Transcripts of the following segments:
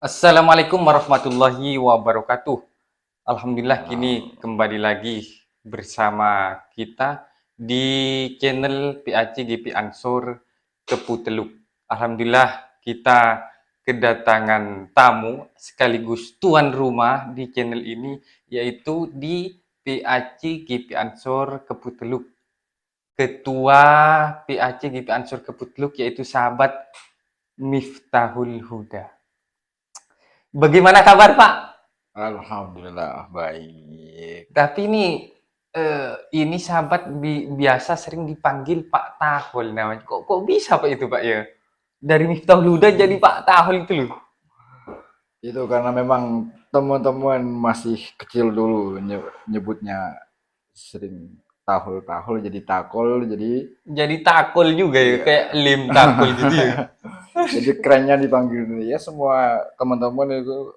Assalamualaikum warahmatullahi wabarakatuh. Alhamdulillah kini Salam. kembali lagi bersama kita di channel PAC GP Ansor Tepu Teluk. Alhamdulillah kita kedatangan tamu sekaligus tuan rumah di channel ini yaitu di PAC GP Ansor Kepu Teluk. Ketua PAC GP Ansor Kepu Teluk yaitu sahabat Miftahul Huda. Bagaimana kabar, Pak? Alhamdulillah baik. Tapi ini sahabat biasa sering dipanggil Pak Tahol namanya. Kok bisa Pak itu Pak ya? Dari Miftahul Huda jadi Pak Tahol itu loh. Itu karena memang teman-teman masih kecil dulu nyebutnya sering tahul-tahul jadi takol jadi Jadi Takol juga ya, iya. kayak Lim Takol gitu ya. Jadi kerennya dipanggil ya semua teman-teman itu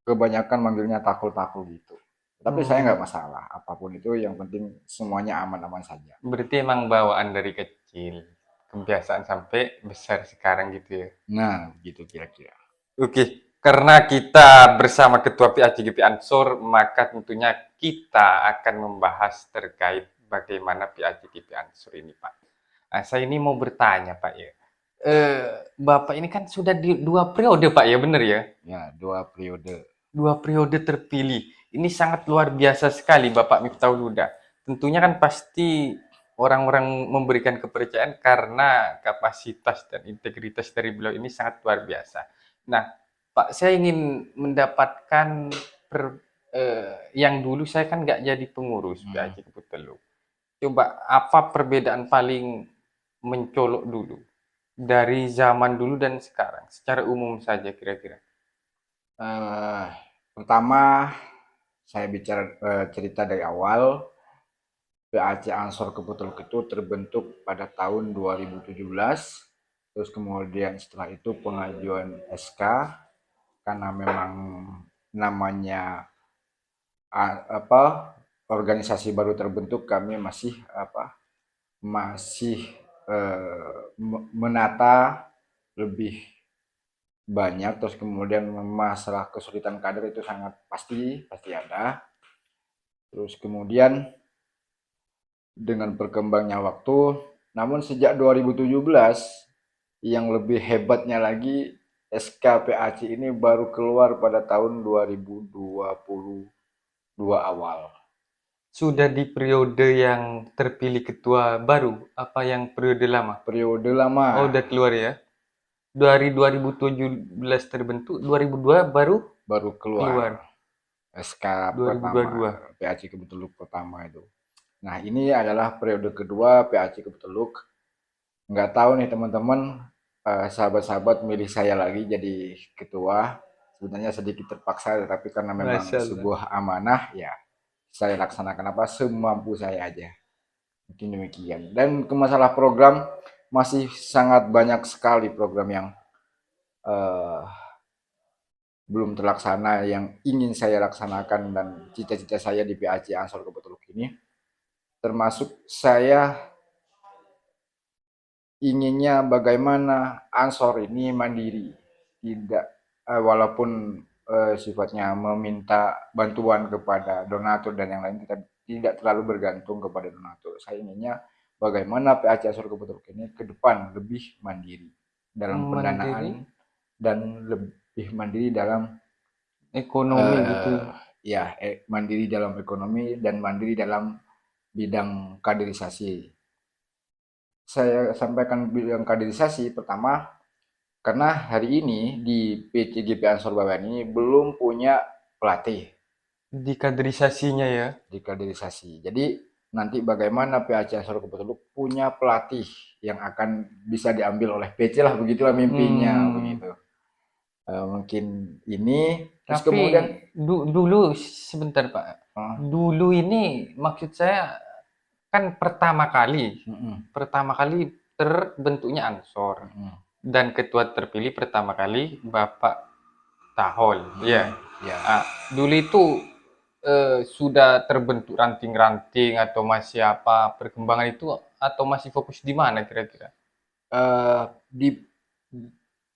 kebanyakan manggilnya takul-takul gitu. Tapi saya Hmm, nggak masalah, apapun itu yang penting semuanya aman-aman saja. berarti emang bawaan dari kecil. Kebiasaan sampai besar sekarang gitu ya. Nah, gitu kira-kira. Oke, karena kita bersama Ketua PACGP Ansor, maka tentunya kita akan membahas terkait bagaimana PACGP Ansor ini, Pak. Nah, saya ini mau bertanya, Pak ya. Bapak ini kan sudah di 2 periode, Pak ya, benar ya? Ya, 2 periode. 2 periode terpilih. Ini sangat luar biasa sekali, Bapak Miftahul Huda. Tentunya kan pasti orang-orang memberikan kepercayaan karena kapasitas dan integritas dari beliau ini sangat luar biasa. Nah, Pak, saya ingin mendapatkan yang dulu saya kan nggak jadi pengurus Hmm. PAC Keputeluk. Coba apa perbedaan paling mencolok dulu dari zaman dulu dan sekarang, secara umum saja kira-kira. Eh, Pertama saya bicara cerita dari awal. PAC Ansor Keputeluk itu terbentuk pada tahun 2017. Terus kemudian setelah itu pengajuan SK karena memang namanya apa organisasi baru terbentuk, kami masih masih menata lebih banyak. Terus kemudian masalah kesulitan kader itu sangat pasti pasti ada. Terus kemudian dengan berkembangnya waktu, namun sejak 2017 yang lebih hebatnya lagi, SKPAC ini baru keluar pada tahun 2022 awal. Sudah di periode yang terpilih ketua baru, apa yang periode lama? Periode Oh, lama udah keluar ya. Dari 2017 terbentuk, 2002 baru baru keluar keluar. SK pertama 2022. PAC Kebeteluk pertama itu. Nah, ini adalah periode kedua PAC Kebeteluk. Nggak tahu nih teman-teman, sahabat-sahabat milih saya lagi jadi ketua. Sebenarnya sedikit terpaksa, tapi karena memang Masya Allah. sebuah amanah, ya saya laksanakan apa semampu saya aja. Mungkin demikian. Dan ke masalah program, masih sangat banyak sekali program yang uh, belum terlaksana yang ingin saya laksanakan dan cita-cita saya di PAC Ansor Kebotoluk ini. Termasuk saya inginnya bagaimana Ansor ini mandiri, tidak walaupun sifatnya meminta bantuan kepada donatur dan yang lain, kita tidak terlalu bergantung kepada donatur. Saya inginnya bagaimana PAC Ansor Kebotoluk ini ke depan lebih mandiri dalam pendanaan Mandiri dan lebih mandiri dalam ekonomi gitu. ya mandiri dalam ekonomi dan mandiri dalam bidang kaderisasi. Saya sampaikan bidang kaderisasi pertama karena hari ini di PCGP Ansor Baban ini belum punya pelatih Di kaderisasinya ya. di kaderisasi. Jadi nanti bagaimana PAC Ansor Kebotoluk punya pelatih yang akan bisa diambil oleh PC lah, begitulah mimpinya Hmm, begitu. Mungkin ini terus tapi kemudian dulu sebentar Pak. uh, Dulu ini maksud saya kan pertama kali terbentuknya Ansor uh, dan ketua terpilih pertama kali Bapak Tahol. Ya. ya. Ah, dulu itu sudah terbentuk ranting-ranting atau masih apa perkembangan itu atau masih fokus di mana kira-kira? Di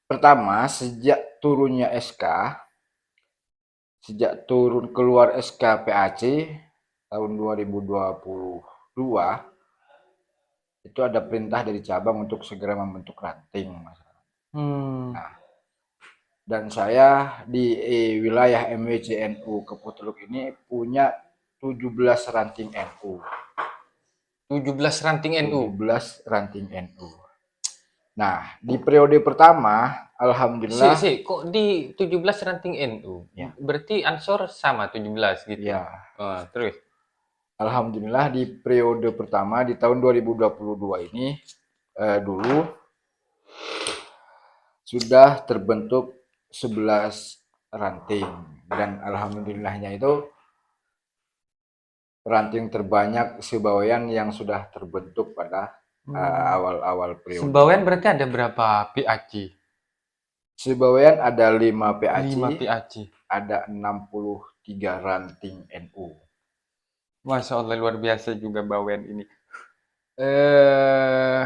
pertama sejak turunnya SK, sejak turun keluar SK PAC tahun 2022, itu ada perintah dari cabang untuk segera membentuk ranting, Mas. Hmm. Nah, dan saya di wilayah MWCNU Keputeluk ini punya 17 ranting NU. 17 ranting NU. 17 ranting NU. Nah, di periode pertama, alhamdulillah, Kok di 17 ranting NU? ya, Berarti Ansor sama 17 gitu. ya, Terus. alhamdulillah di periode pertama di tahun 2022 ini dulu sudah terbentuk 11 ranting, dan alhamdulillahnya itu ranting terbanyak sebawean yang sudah terbentuk pada awal-awal periode. Sebawean berarti ada berapa PAC? Sebawean ada 5 PAC, 5 PAC. ada 63 ranting NU. Masya Allah, luar biasa juga Bawen ini. Eh,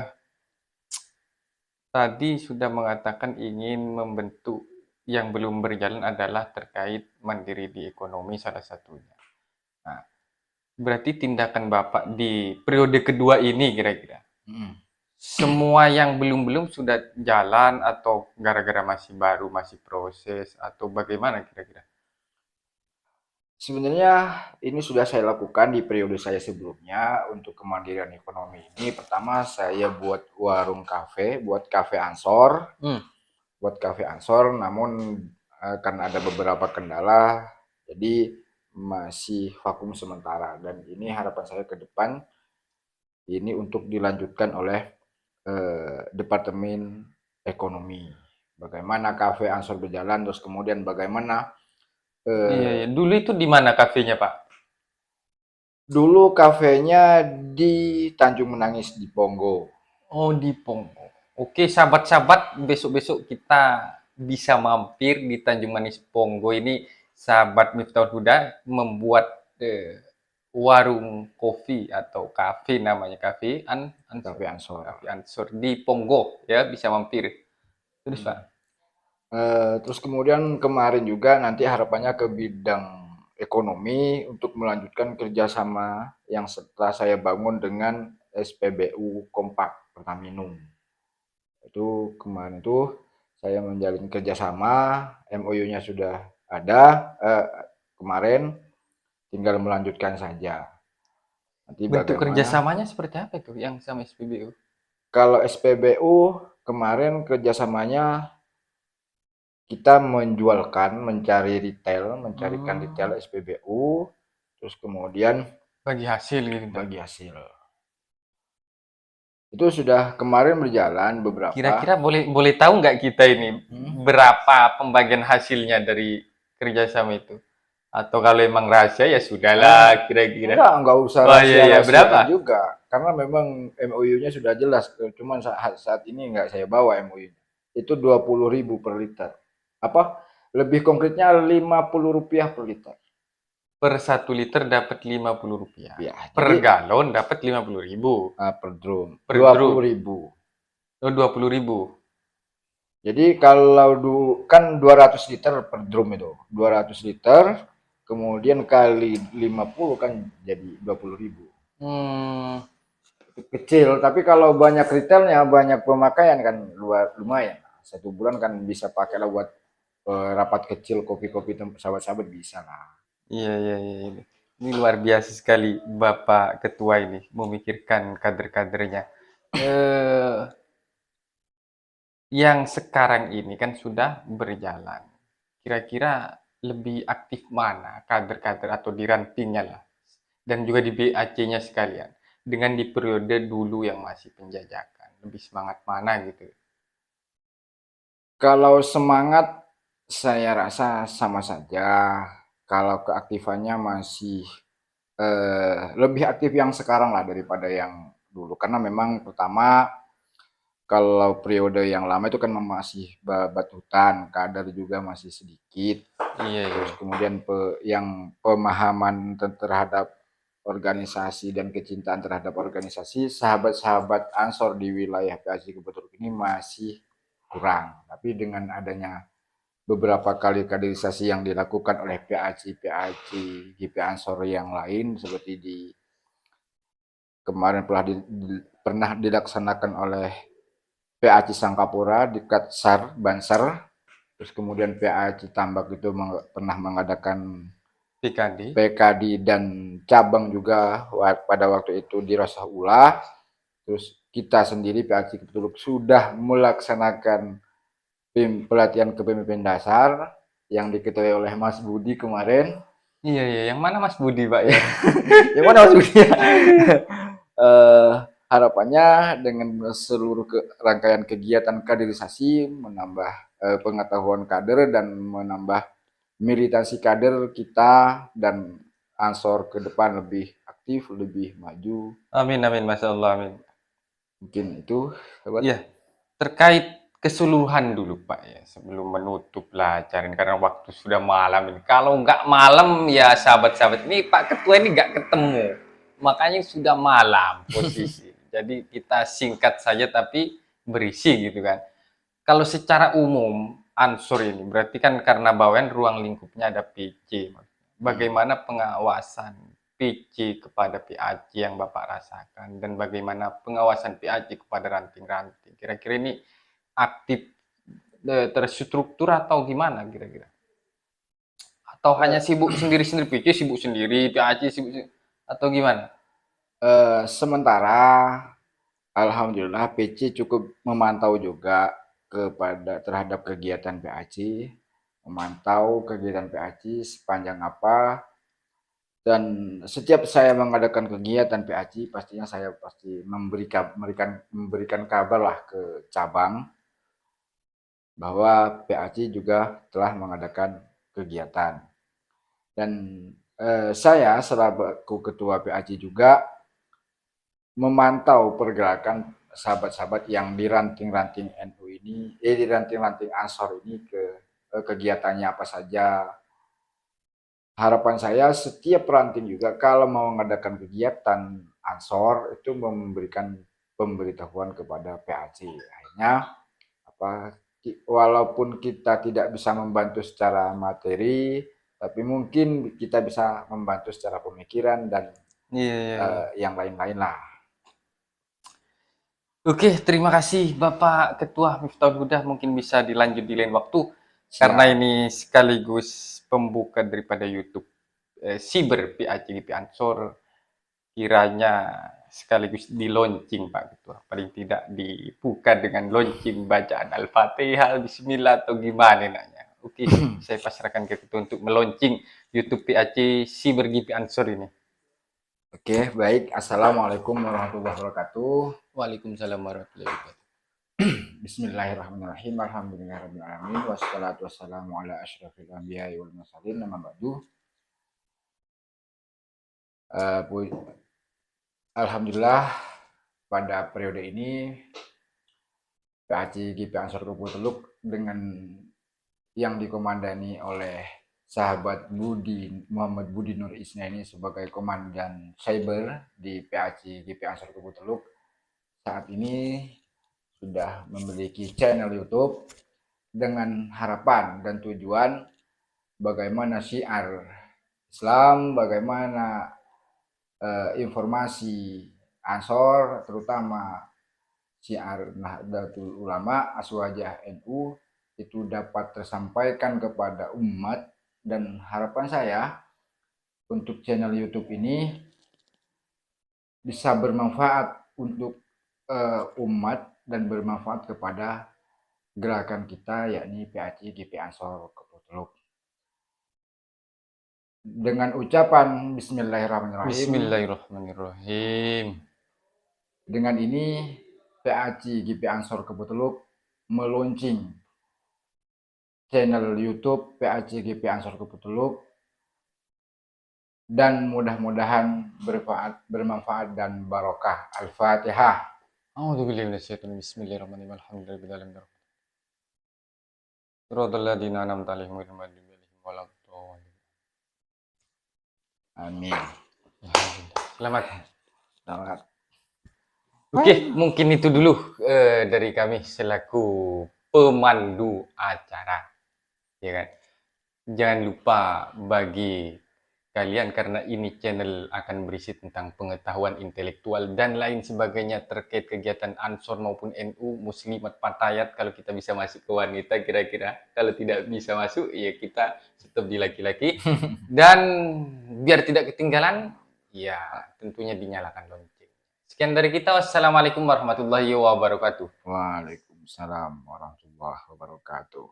Tadi sudah mengatakan ingin membentuk, yang belum berjalan adalah terkait mandiri di ekonomi salah satunya. Nah, berarti tindakan Bapak di periode kedua ini kira-kira. Semua yang belum-belum sudah jalan atau gara-gara masih baru, masih proses, atau bagaimana kira-kira? Sebenarnya ini sudah saya lakukan di periode saya sebelumnya untuk kemandirian ekonomi ini. Pertama saya buat warung kafe, buat kafe Ansor, namun karena ada beberapa kendala, jadi masih vakum sementara. Dan ini harapan saya ke depan ini untuk dilanjutkan oleh Departemen Ekonomi. Bagaimana kafe Ansor berjalan, terus kemudian bagaimana Iya. Dulu itu di mana kafenya, Pak? dulu kafenya di Tanjung Menangis di Pongo. Oh, di Pongo. Oke, sahabat-sahabat, besok-besok kita bisa mampir di Tanjung Manis Pongo ini. Sahabat Miftahul Huda membuat warung kopi atau kafe, namanya kafe Kafe Ansor. Kafe Ansor di Pongo, ya, bisa mampir. Terus, Pak? Terus kemudian kemarin juga nanti harapannya ke bidang ekonomi untuk melanjutkan kerjasama yang setelah saya bangun dengan SPBU Kompak Pertaminum. Itu kemarin itu saya menjalin kerjasama, MOU-nya sudah ada, kemarin tinggal melanjutkan saja. Nanti Bentuk bagaimana? kerjasamanya seperti apa itu yang sama SPBU? Kalau SPBU kemarin kerjasamanya kita mencarikan retail SPBU, terus kemudian Bagi hasil gitu. bagi hasil. Itu sudah kemarin berjalan beberapa. Kira-kira boleh tahu nggak kita ini berapa pembagian hasilnya dari kerjasama itu? Atau kalau emang rahasia ya sudahlah kira-kira. Enggak usah Iya, berapa? juga, karena memang MOU-nya sudah jelas. Cuman saat ini nggak saya bawa MOU-nya. Itu 20.000 per liter. Lebih konkretnya Rp50 per liter. Per 1 liter dapat Rp50. Ya, Per jadi galon dapat 50.000. per drum Per 20.000. Oh, 20.000. Jadi kalau kan 200 liter per drum itu. 200 liter kemudian kali 50 kan jadi 20.000. Kecil, tapi kalau banyak retailnya, banyak pemakaian kan lumayan. 1 bulan kan bisa pakai lah buat rapat kecil, kopi-kopi sahabat-sahabat bisa lah. Iya. Ini luar biasa sekali Bapak Ketua ini memikirkan kader-kadernya. Yang sekarang ini kan sudah berjalan. Kira-kira lebih aktif mana kader-kader atau di rantingnya lah. Dan juga di BAC-nya sekalian. Dengan di periode dulu yang masih penjajakan. Lebih semangat mana gitu. Kalau semangat saya rasa sama saja. Kalau keaktifannya masih lebih aktif yang sekarang lah daripada yang dulu. Karena memang pertama kalau periode yang lama itu kan masih batutan, kader juga masih sedikit. Iya. Terus kemudian yang pemahaman terhadap organisasi dan kecintaan terhadap organisasi, sahabat-sahabat Ansor di wilayah PAC Keputeluk ini masih kurang. Tapi dengan adanya beberapa kali kaderisasi yang dilakukan oleh PAC GP Ansor yang lain, seperti di kemarin pernah dilaksanakan oleh PAC Sangkapura di Katsar, Bansar, terus kemudian PAC Tambak itu pernah mengadakan PKD. PKD dan cabang juga pada waktu itu di Rosah Ula. Terus kita sendiri PAC Ketuluk sudah melaksanakan pelatihan kepemimpinan dasar yang diketuai oleh Mas Budi kemarin. Iya, iya. Yang mana Mas Budi, Pak ya? Yang mana Mas Budi? Harapannya dengan seluruh rangkaian kegiatan kaderisasi menambah pengetahuan kader dan menambah militansi kader kita dan Ansor ke depan lebih aktif, lebih maju. Amin, amin, Masya Allah, amin. Mungkin itu, sahabat. Iya, terkait keseluruhan dulu Pak ya, sebelum menutup pelajaran karena waktu sudah malam ini. Kalau nggak malam ya sahabat-sahabat ini Pak Ketua ini nggak ketemu, makanya sudah malam posisi. Jadi kita singkat saja tapi berisi gitu kan. Kalau secara umum Ansor ini berarti kan karena Bawen ruang lingkupnya ada PC. Bagaimana pengawasan PC kepada PAC yang Bapak rasakan dan bagaimana pengawasan PAC kepada ranting-ranting? Kira-kira ini aktif terstruktur atau gimana kira-kira? Atau hanya sibuk sendiri-sendiri, PC sibuk sendiri, PAC sibuk sendiri, atau gimana? Sementara alhamdulillah PC cukup memantau juga terhadap kegiatan PAC, memantau kegiatan PAC sepanjang apa, dan setiap saya mengadakan kegiatan PAC pastinya saya pasti memberikan kabar lah ke cabang bahwa PAC juga telah mengadakan kegiatan. Dan saya selaku ketua PAC juga memantau pergerakan sahabat-sahabat yang di ranting-ranting NU ini, di ranting-ranting Ansor ini kegiatannya apa saja. Harapan saya setiap ranting juga kalau mau mengadakan kegiatan Ansor itu memberikan pemberitahuan kepada PAC. Akhirnya walaupun kita tidak bisa membantu secara materi, tapi mungkin kita bisa membantu secara pemikiran dan yang lain-lain lah. Oke, terima kasih Bapak Ketua Miftahul Huda. Mungkin bisa dilanjut di lain waktu. Siap. Karena ini sekaligus pembuka daripada YouTube Siber PAC GP Ansor. Kiranya sekaligus di launching Pak Ketua. Paling tidak dibuka dengan launching bacaan Al-Fatihah, Bismillah atau gimana nanya. Oke, saya pasrahkan ke Ketua untuk melaunching YouTube PAC Siber GP Ansor ini. Oke, baik. Assalamualaikum warahmatullahi wabarakatuh. Waalaikumsalam warahmatullahi wabarakatuh. Bismillahirrahmanirrahim. Alhamdulillahirabbil alamin wassalatu wassalamu ala asyrofil anbiya'i wal mursalin. Nama ba'du. Alhamdulillah pada periode ini PAC GP Ansor Teluk dengan yang dikomandani oleh sahabat Muhammad Budi Nur Isna ini sebagai komandan cyber di PAC GP Ansor Teluk saat ini sudah memiliki channel YouTube dengan harapan dan tujuan bagaimana syiar Islam, bagaimana informasi Ansor, terutama syiar Nahdlatul Ulama, Aswajah NU itu dapat tersampaikan kepada umat, dan harapan saya untuk channel YouTube ini bisa bermanfaat untuk umat dan bermanfaat kepada gerakan kita yakni PAC GP Ansor Teluk. Dengan ucapan Bismillahirrahmanirrahim. Bismillahirrahmanirrahim. Dengan ini PAC GP Ansor Teluk meluncing channel YouTube PAC GP Ansor Teluk dan mudah-mudahan bermanfaat dan barokah. Al-Fatihah. A'udzubillahi minasyaitonir rajim. Bismillahirrahmanirrahim. Alhamdulillahi rabbil alamin. Shiratal ladzina an'amta 'alaihim ghairil maghdubi 'alaihim waladdallin. Amin. Selamat. Selamat. Oke, mungkin itu dulu dari kami selaku pemandu acara. ya kan? Jangan lupa bagi kalian, karena ini channel akan berisi tentang pengetahuan intelektual dan lain sebagainya terkait kegiatan Ansor maupun NU, Muslimat, Fatayat. Kalau kita bisa masuk ke wanita kira-kira, kalau tidak bisa masuk ya kita stop di laki-laki. Dan biar tidak ketinggalan, ya tentunya dinyalakan lonceng. Sekian dari kita, wassalamualaikum warahmatullahi wabarakatuh. Waalaikumsalam warahmatullahi wabarakatuh.